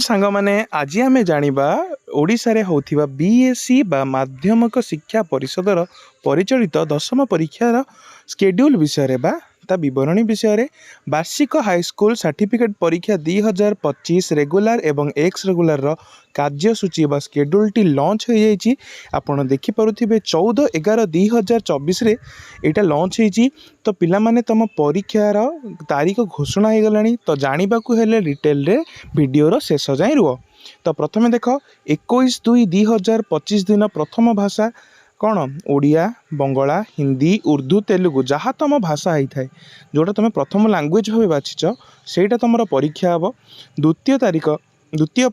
सांग मैंने आज आम जाना ओडिशा रे होथिबा बीएससी बा माध्यमिक शिक्षा परिषदर परिचालित दशम परीक्षार स्केड्यूल विषय बा ता विवरणी विषय वार्षिक हाईस्कूल सर्टिफिकेट परीक्षा 2025 रेगुलर एवं एक्स रेगुलर कार्यसूची बा स्केड्यूल टी लॉन्च हो जाइए। आपण देखिपे 14/11/2024 यहाँ लॉन्च हो तो पिला माने तम परीक्षार तारीख घोषणा हो गला। तो जानवाक हेले डिटेल रे वीडियोर शेष जाए रुह। तो प्रथमे देख 21/2/2025 दिन प्रथम भाषा कौन ओडिया बंगला हिंदी उर्दू तेलुगु जहाँ तुम भाषा होता है जोटा तुम प्रथम लैंग्वेज भाव बाछिच सेटा तुम परीक्षा हम। द्वितीय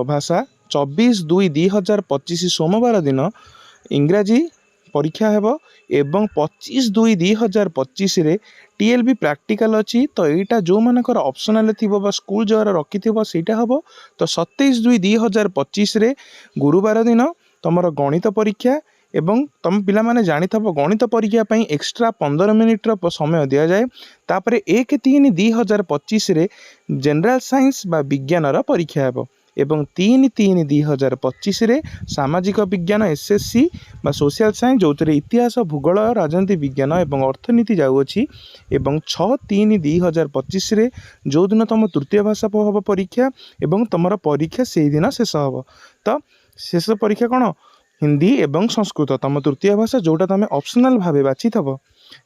भाषा 24/2/2025 सोमवार दिन इंग्राजी परीक्षा हेब एवं 25/2/2025 टीएलबी प्रैक्टिकल अच्छी। तो यहाँ जो मानकर ऑप्शनल थी स्कूल जगह रखी थीटा हम। तो 27/2/2025 गुरुवार दिन तुम गणित परीक्षा एवं तुम पिला माने जानी थब गणित परीक्षा पर एक्स्ट्रा 15 मिनिट्र समय दि जाए। तापर 1/3/2025 जनरल साइंस बा विज्ञानर परीक्षा हेब एवं 3/3/2025 सामाजिक विज्ञान एसएससी बा सोशल साइंस जो इतिहास भूगोल राजनीति विज्ञान एवं अर्थनीति जाऊँगी एवं 6/3/2025 जो दिन तुम तृतीय भाषा हम परीक्षा एवं तुम परीक्षा से ही दिन शेष हम। तो शेष परीक्षा कौन हिंदी एवं संस्कृत तुम तृतीय भाषा जोटा तुम ऑप्शनल भाव बाछि थब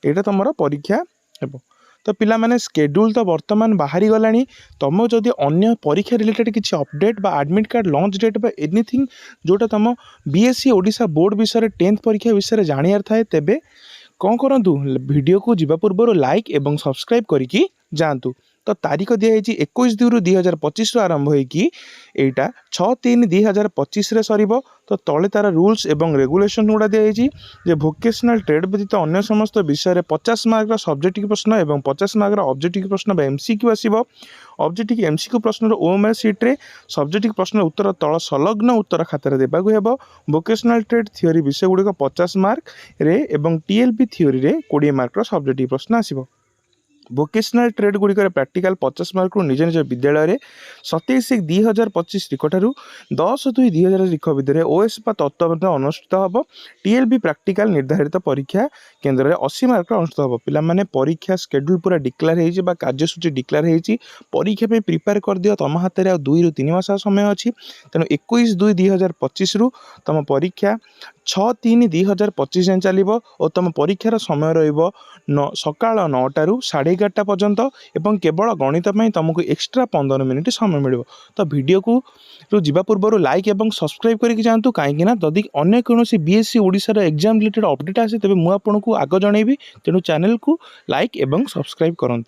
यहाँ तुम परीक्षा हेब। तो पिला माने स्केड्यूल तो वर्तमान बाहरी गलानी। तुम जदि अन्य परीक्षा रिलेटेड किसी अपडेट बा एडमिट कार्ड लॉन्च डेट बा एनीथिंग जोटा तुम बीएससी ओडिशा बोर्ड विषय 10th परीक्षा विषय जानियार थाए तेबे कौन करूँ वीडियो को जीवा पूर्व लाइक एवं सब्सक्राइब करके जातु। तो तारीख दिखाई 21/2/2025 आरंभ होगी यहाँ 6/3/2025 सर। तो तले तार रूल्स एवं रेगुलेशन गुड़ा दिखाई जे भोकेशनल ट्रेड व्यतीत अन्य समस्त विषय 50 मार्क सब्जेक्टिव प्रश्न एवं 50 मार्क ऑब्जेक्टिव प्रश्न एमसीक्यू आसब। ऑब्जेक्टिव एमसीक्यू प्रश्न ओएमआर सीट रे सब्जेक्टिव प्रश्न उत्तर तल संलग्न उत्तर खातार देवाक हेब। भोकेशनल ट्रेड थ्योरी विषय गुड़िक 50 मार्क रे एवं टीएलबी थ्योरी रे 20 मार्क सब्जेक्टिव प्रश्न आसब। भोकेशनल ट्रेड गुड़िक प्रैक्टिकल 50 मार्क निज निज विद्यालय 27/1/2025 निकठार 10/2/2000 तारीख भितर ओएस तत्व अनुष्ठित हम। टीएलबी प्रैक्टिकल निर्धारित परीक्षा केन्द्र में 80 मार्क अनुष्ठित हम। पिला माने परीक्षा स्केड्यूल पूरा डिक्लेयर हो कार्यसूची डिक्लेयर हो परीक्षा में प्रिपेयर कर दियो। तुम हाथ में 2 ରୁ 3 मास समय अच्छी तेणु 21/2/2025 तुम परीक्षा 6/3/2025 जाए चलो और तुम परीक्षार समय सकाल 9टा ରୁ 11:30 पर्यंत एवं केवल गणित तुमको एक्स्ट्रा 15 मिनिट समय मिल। तो वीडियो को जीवा पूर्व लाइक एवं सब्सक्राइब करके जातु कहीं जदि अन्य कौन BSc Odisha exam related update आसे तेज मुझे आपको आग जनइबी तेणु चैनल को लाइक एवं सब्सक्राइब करूँ।